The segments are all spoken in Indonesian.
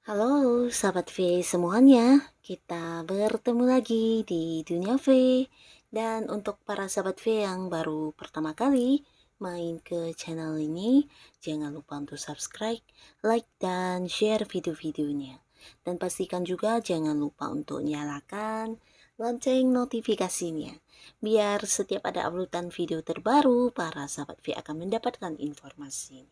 Halo sahabat V semuanya, kita bertemu lagi di Dunia V. Dan untuk para sahabat V yang baru pertama kali main ke channel ini, jangan lupa untuk subscribe, like, dan share video-videonya. Dan pastikan juga jangan lupa untuk nyalakan lonceng notifikasinya, biar setiap ada uploadan video terbaru, para sahabat V akan mendapatkan informasinya.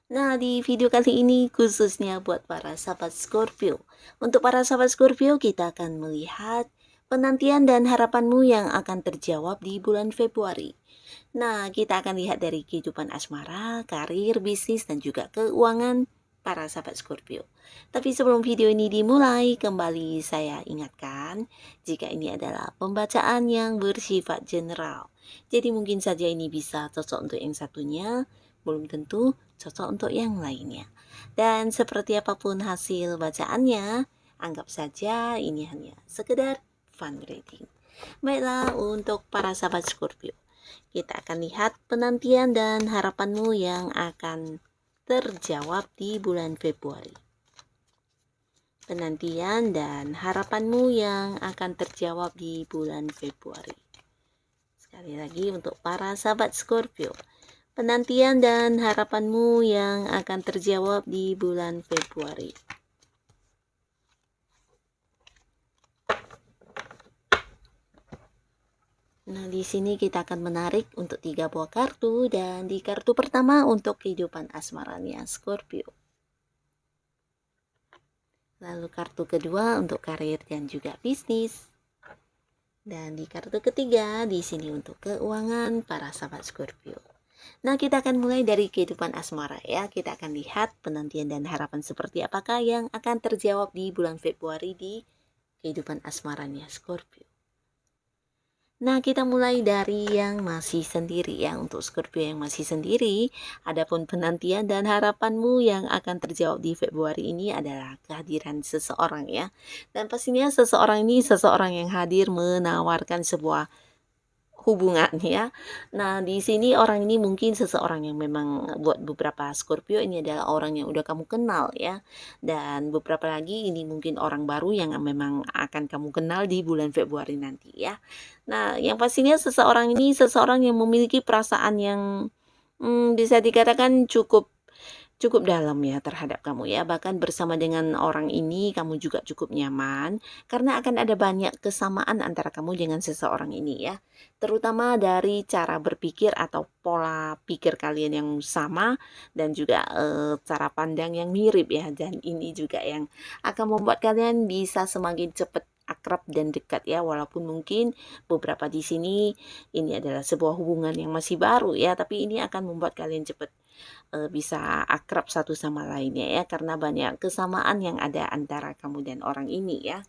Nah, di video kali ini khususnya buat para sahabat Scorpio. Untuk para sahabat Scorpio, kita akan melihat penantian dan harapanmu yang akan terjawab di bulan Februari. Nah, kita akan lihat dari kehidupan asmara, karir, bisnis, dan juga keuangan para sahabat Scorpio. Tapi sebelum video ini dimulai, kembali saya ingatkan, jika ini adalah pembacaan yang bersifat general. Jadi mungkin saja ini bisa cocok untuk yang satunya, belum tentu cocok untuk yang lainnya. Dan seperti apapun hasil bacaannya, anggap saja ini hanya sekedar fun reading. Baiklah, untuk para sahabat Scorpio, kita akan lihat penantian dan harapanmu yang akan terjawab di bulan Februari. Penantian dan harapanmu yang akan terjawab di bulan Februari. Sekali lagi untuk para sahabat Scorpio, penantian dan harapanmu yang akan terjawab di bulan Februari. Nah, di sini kita akan menarik untuk 3 buah kartu, dan di kartu pertama untuk kehidupan asmaranya Scorpio. Lalu kartu kedua untuk karir dan juga bisnis. Dan di kartu ketiga di sini untuk keuangan para sahabat Scorpio. Nah, kita akan mulai dari kehidupan asmara ya. Kita akan lihat penantian dan harapan seperti apakah yang akan terjawab di bulan Februari di kehidupan asmaranya Scorpio. Nah, kita mulai dari yang masih sendiri ya. Untuk Scorpio yang masih sendiri, adapun penantian dan harapanmu yang akan terjawab di Februari ini adalah kehadiran seseorang ya. Dan pastinya seseorang ini seseorang yang hadir menawarkan sebuah hubungan ya. Nah, di sini orang ini mungkin seseorang yang memang buat beberapa Scorpio ini adalah orang yang udah kamu kenal ya. Dan beberapa lagi ini mungkin orang baru yang memang akan kamu kenal di bulan Februari nanti ya. Nah, yang pastinya seseorang ini seseorang yang memiliki perasaan yang bisa dikatakan cukup cukup dalam ya terhadap kamu ya. Bahkan bersama dengan orang ini kamu juga cukup nyaman karena akan ada banyak kesamaan antara kamu dengan seseorang ini ya. Terutama dari cara berpikir atau pola pikir kalian yang sama, dan juga cara pandang yang mirip ya. Dan ini juga yang akan membuat kalian bisa semakin cepat akrab dan dekat ya, walaupun mungkin beberapa di sini ini adalah sebuah hubungan yang masih baru ya, tapi ini akan membuat kalian cepat bisa akrab satu sama lainnya ya, karena banyak kesamaan yang ada antara kamu dan orang ini ya.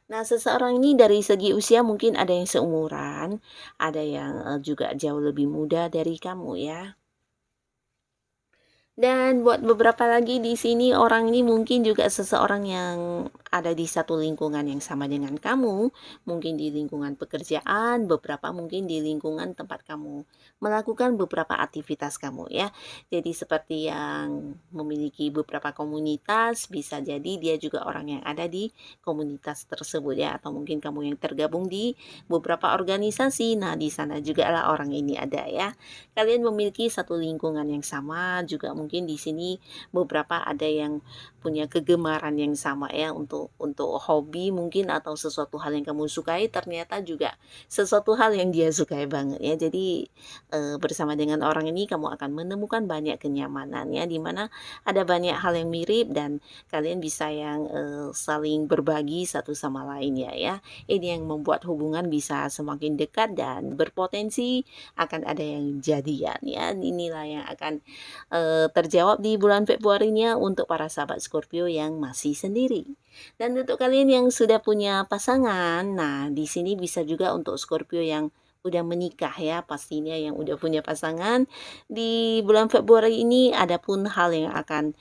Nah, seseorang ini dari segi usia mungkin ada yang seumuran, ada yang juga jauh lebih muda dari kamu ya. Dan buat beberapa lagi di sini orang ini mungkin juga seseorang yang ada di satu lingkungan yang sama dengan kamu, mungkin di lingkungan pekerjaan, beberapa mungkin di lingkungan tempat kamu melakukan beberapa aktivitas kamu ya. Jadi seperti yang memiliki beberapa komunitas, bisa jadi dia juga orang yang ada di komunitas tersebut ya, atau mungkin kamu yang tergabung di beberapa organisasi. Nah, di sana juga lah orang ini ada ya. Kalian memiliki satu lingkungan yang sama, juga mungkin di sini beberapa ada yang punya kegemaran yang sama ya, untuk hobi mungkin atau sesuatu hal yang kamu sukai ternyata juga sesuatu hal yang dia sukai banget ya. Jadi bersama dengan orang ini kamu akan menemukan banyak kenyamanan ya, dimana ada banyak hal yang mirip dan kalian bisa yang saling berbagi satu sama lain ya. Ini yang membuat hubungan bisa semakin dekat dan berpotensi akan ada yang jadian ya. Inilah yang akan terjawab di bulan Februarinya untuk para sahabat Scorpio yang masih sendiri. Dan untuk kalian yang sudah punya pasangan, nah di sini bisa juga untuk Scorpio yang udah menikah ya, pastinya yang udah punya pasangan di bulan Februari ini ada pun hal yang akan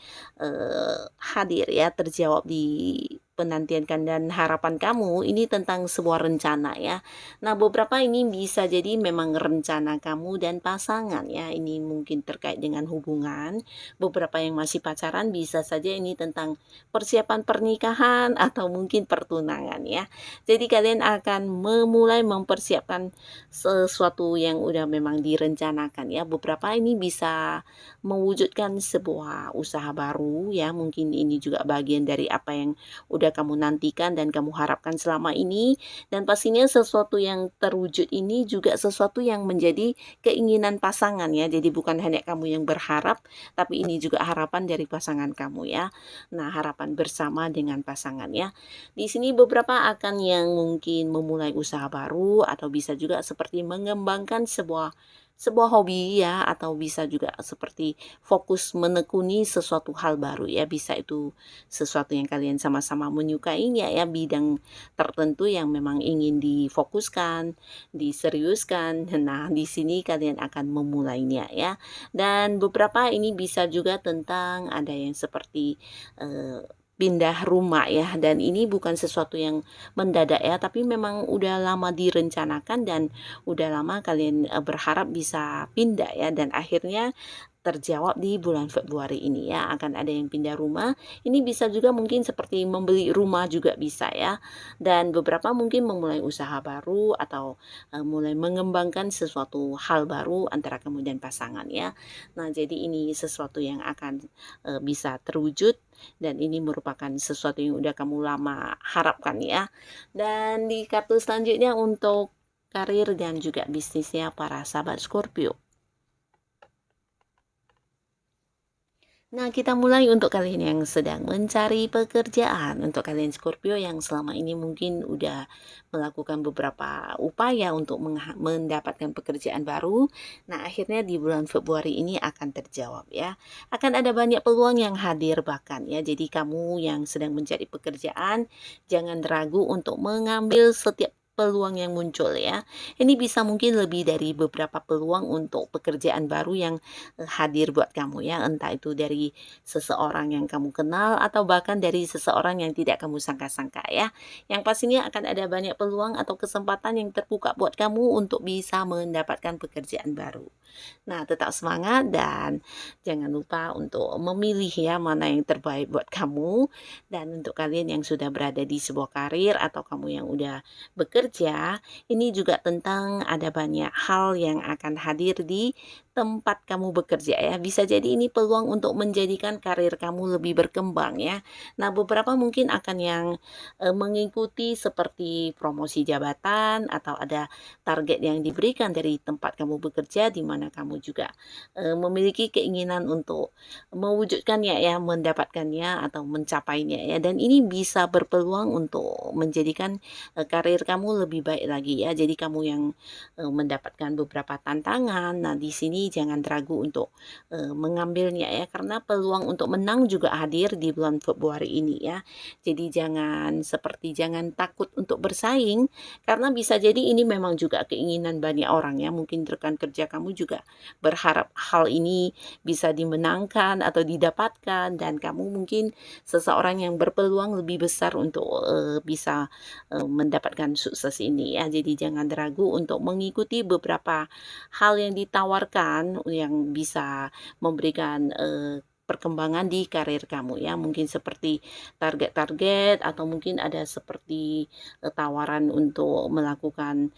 hadir ya, terjawab di penantian dan harapan kamu ini tentang sebuah rencana ya. Nah, beberapa ini bisa jadi memang rencana kamu dan pasangan ya. Ini mungkin terkait dengan hubungan. Beberapa yang masih pacaran bisa saja ini tentang persiapan pernikahan atau mungkin pertunangan ya. Jadi kalian akan memulai mempersiapkan sesuatu yang udah memang direncanakan ya. Beberapa ini bisa mewujudkan sebuah usaha baru ya. Mungkin ini juga bagian dari apa yang udah kamu nantikan dan kamu harapkan selama ini, dan pastinya sesuatu yang terwujud ini juga sesuatu yang menjadi keinginan pasangan ya. Jadi bukan hanya kamu yang berharap, tapi ini juga harapan dari pasangan kamu ya. Nah, harapan bersama dengan pasangan ya. Di sini beberapa akan yang mungkin memulai usaha baru atau bisa juga seperti mengembangkan sebuah hobi ya, atau bisa juga seperti fokus menekuni sesuatu hal baru ya. Bisa itu sesuatu yang kalian sama-sama menyukai ya, bidang tertentu yang memang ingin difokuskan, diseriuskan. Nah, di sini kalian akan memulainya ya. Dan beberapa ini bisa juga tentang ada yang seperti pindah rumah ya, dan ini bukan sesuatu yang mendadak ya, tapi memang udah lama direncanakan dan udah lama kalian berharap bisa pindah ya, dan akhirnya terjawab di bulan Februari ini ya. Akan ada yang pindah rumah. Ini bisa juga mungkin seperti membeli rumah juga bisa ya. Dan beberapa mungkin memulai usaha baru atau mulai mengembangkan sesuatu hal baru antara kamu dan pasangan ya. Nah, jadi ini sesuatu yang akan bisa terwujud, dan ini merupakan sesuatu yang udah kamu lama harapkan ya. Dan di kartu selanjutnya untuk karir dan juga bisnisnya para sahabat Scorpio. Nah, kita mulai untuk kalian yang sedang mencari pekerjaan. Untuk kalian Scorpio yang selama ini mungkin udah melakukan beberapa upaya untuk mendapatkan pekerjaan baru. Nah, akhirnya di bulan Februari ini akan terjawab ya. Akan ada banyak peluang yang hadir bahkan ya. Jadi kamu yang sedang mencari pekerjaan, jangan ragu untuk mengambil setiap peluang yang muncul ya. Ini bisa mungkin lebih dari beberapa peluang untuk pekerjaan baru yang hadir buat kamu ya, entah itu dari seseorang yang kamu kenal atau bahkan dari seseorang yang tidak kamu sangka-sangka ya. Yang pastinya akan ada banyak peluang atau kesempatan yang terbuka buat kamu untuk bisa mendapatkan pekerjaan baru. Nah, tetap semangat dan jangan lupa untuk memilih ya mana yang terbaik buat kamu. Dan untuk kalian yang sudah berada di sebuah karir atau kamu yang udah bekerja, ini juga tentang ada banyak hal yang akan hadir di tempat kamu bekerja ya. Bisa jadi ini peluang untuk menjadikan karir kamu lebih berkembang ya. Nah, beberapa mungkin akan yang mengikuti seperti promosi jabatan atau ada target yang diberikan dari tempat kamu bekerja, di mana kamu juga memiliki keinginan untuk mewujudkannya ya, mendapatkannya atau mencapainya ya. Dan ini bisa berpeluang untuk menjadikan karir kamu lebih baik lagi ya. Jadi kamu yang mendapatkan beberapa tantangan. Nah, di sini jangan ragu untuk mengambilnya ya, karena peluang untuk menang juga hadir di bulan Februari ini ya. Jadi jangan takut untuk bersaing, karena bisa jadi ini memang juga keinginan banyak orang ya. Mungkin rekan kerja kamu juga berharap hal ini bisa dimenangkan atau didapatkan, dan kamu mungkin seseorang yang berpeluang lebih besar untuk bisa mendapatkan sukses ini ya. Jadi jangan ragu untuk mengikuti beberapa hal yang ditawarkan yang bisa memberikan perkembangan di karir kamu ya. Mungkin seperti target-target atau mungkin ada seperti tawaran untuk melakukan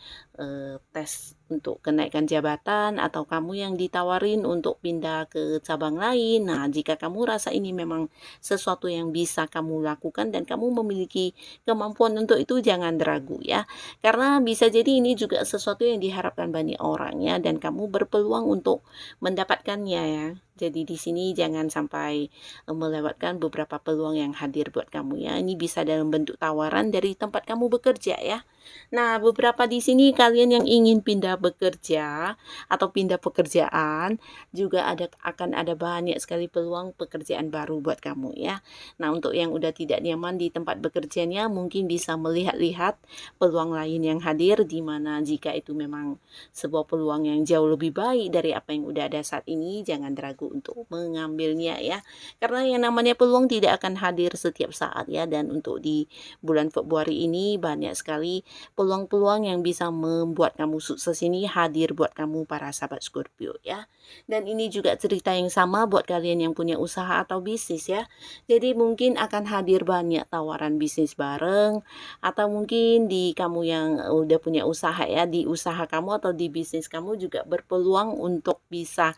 tes untuk kenaikan jabatan, atau kamu yang ditawarin untuk pindah ke cabang lain. Nah, jika kamu rasa ini memang sesuatu yang bisa kamu lakukan dan kamu memiliki kemampuan untuk itu, jangan ragu ya. Karena bisa jadi ini juga sesuatu yang diharapkan banyak orang ya, dan kamu berpeluang untuk mendapatkannya ya. Jadi di sini jangan sampai melewatkan beberapa peluang yang hadir buat kamu ya. Ini bisa dalam bentuk tawaran dari tempat kamu bekerja ya. Nah, beberapa di sini kalian yang ingin pindah bekerja atau pindah pekerjaan, juga akan ada banyak sekali peluang pekerjaan baru buat kamu ya. Nah, untuk yang udah tidak nyaman di tempat bekerjanya, mungkin bisa melihat-lihat peluang lain yang hadir, di mana jika itu memang sebuah peluang yang jauh lebih baik dari apa yang udah ada saat ini, jangan ragu untuk mengambilnya ya. Karena yang namanya peluang tidak akan hadir setiap saat ya, dan untuk di bulan Februari ini banyak sekali peluang-peluang yang bisa membuat kamu sukses ini hadir buat kamu para sahabat Scorpio ya. Dan ini juga cerita yang sama buat kalian yang punya usaha atau bisnis ya. Jadi mungkin akan hadir banyak tawaran bisnis bareng, atau mungkin di kamu yang udah punya usaha ya, di usaha kamu atau di bisnis kamu juga berpeluang untuk bisa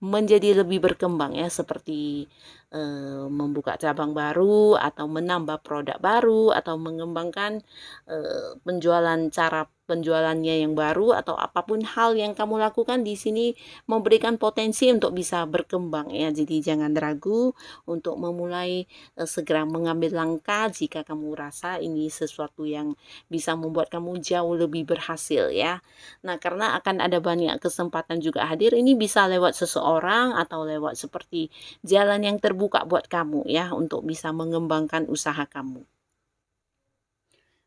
menjadi lebih berkembang ya, seperti membuka cabang baru atau menambah produk baru atau mengembangkan cara penjualannya yang baru, atau apapun hal yang kamu lakukan di sini memberikan potensi untuk bisa berkembang ya. Jadi jangan ragu untuk memulai, segera mengambil langkah jika kamu rasa ini sesuatu yang bisa membuat kamu jauh lebih berhasil ya. Nah, karena akan ada banyak kesempatan juga hadir, ini bisa lewat seseorang atau lewat seperti jalan yang terbuka buat kamu ya, untuk bisa mengembangkan usaha kamu.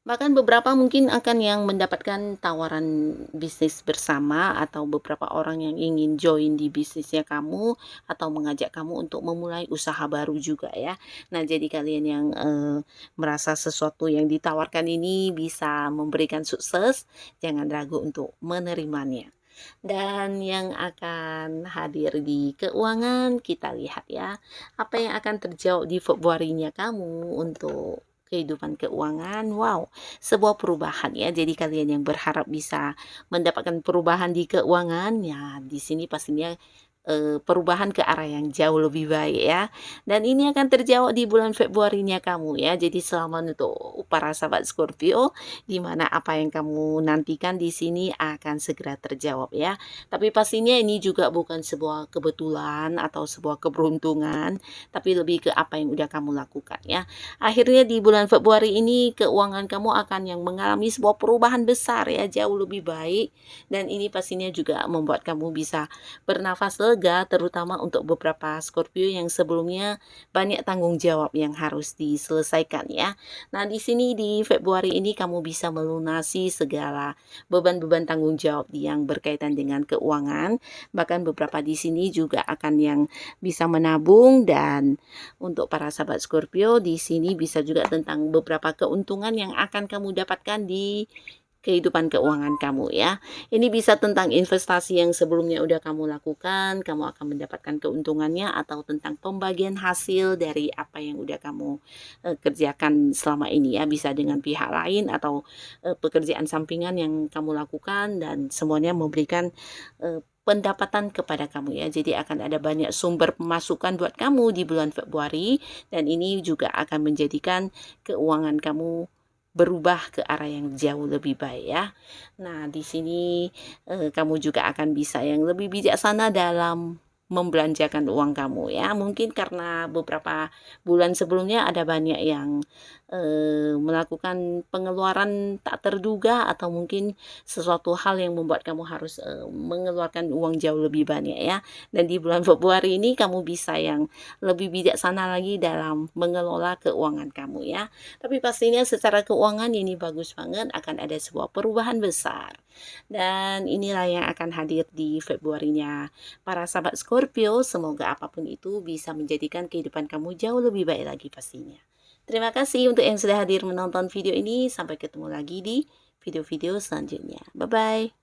Bahkan beberapa mungkin akan yang mendapatkan tawaran bisnis bersama, atau beberapa orang yang ingin join di bisnisnya kamu atau mengajak kamu untuk memulai usaha baru juga ya. Nah, jadi kalian yang merasa sesuatu yang ditawarkan ini bisa memberikan sukses, jangan ragu untuk menerimanya. Dan yang akan hadir di keuangan, kita lihat ya, apa yang akan terjawab di Februarinya kamu untuk kehidupan keuangan. Wow, sebuah perubahan ya. Jadi kalian yang berharap bisa mendapatkan perubahan di keuangan, ya di sini pastinya perubahan ke arah yang jauh lebih baik ya. Dan ini akan terjawab di bulan Februarinya kamu ya. Jadi selamat untuk para sahabat Scorpio, di mana apa yang kamu nantikan di sini akan segera terjawab ya. Tapi pastinya ini juga bukan sebuah kebetulan atau sebuah keberuntungan, tapi lebih ke apa yang udah kamu lakukan ya. Akhirnya di bulan Februari ini keuangan kamu akan yang mengalami sebuah perubahan besar ya, jauh lebih baik, dan ini pastinya juga membuat kamu bisa bernafas lega, terutama untuk beberapa Scorpio yang sebelumnya banyak tanggung jawab yang harus diselesaikan ya. Nah, di sini di Februari ini kamu bisa melunasi segala beban-beban tanggung jawab yang berkaitan dengan keuangan. Bahkan beberapa di sini juga akan yang bisa menabung, dan untuk para sahabat Scorpio di sini bisa juga tentang beberapa keuntungan yang akan kamu dapatkan di kehidupan keuangan kamu ya. Ini bisa tentang investasi yang sebelumnya udah kamu lakukan, kamu akan mendapatkan keuntungannya, atau tentang pembagian hasil dari apa yang udah kamu kerjakan selama ini ya, bisa dengan pihak lain atau pekerjaan sampingan yang kamu lakukan, dan semuanya memberikan pendapatan kepada kamu ya. Jadi akan ada banyak sumber pemasukan buat kamu di bulan Februari, dan ini juga akan menjadikan keuangan kamu berubah ke arah yang jauh lebih baik ya. Nah, di sini kamu juga akan bisa yang lebih bijaksana dalam membelanjakan uang kamu ya. Mungkin karena beberapa bulan sebelumnya ada banyak yang melakukan pengeluaran tak terduga, atau mungkin sesuatu hal yang membuat kamu harus mengeluarkan uang jauh lebih banyak ya. Dan di bulan Februari ini kamu bisa yang lebih bijaksana lagi dalam mengelola keuangan kamu ya. Tapi pastinya secara keuangan ini bagus banget, akan ada sebuah perubahan besar. Dan inilah yang akan hadir di Februarinya para sahabat Scorpio. Semoga apapun itu bisa menjadikan kehidupan kamu jauh lebih baik lagi pastinya. Terima kasih untuk yang sudah hadir menonton video ini. Sampai ketemu lagi di video-video selanjutnya. Bye-bye.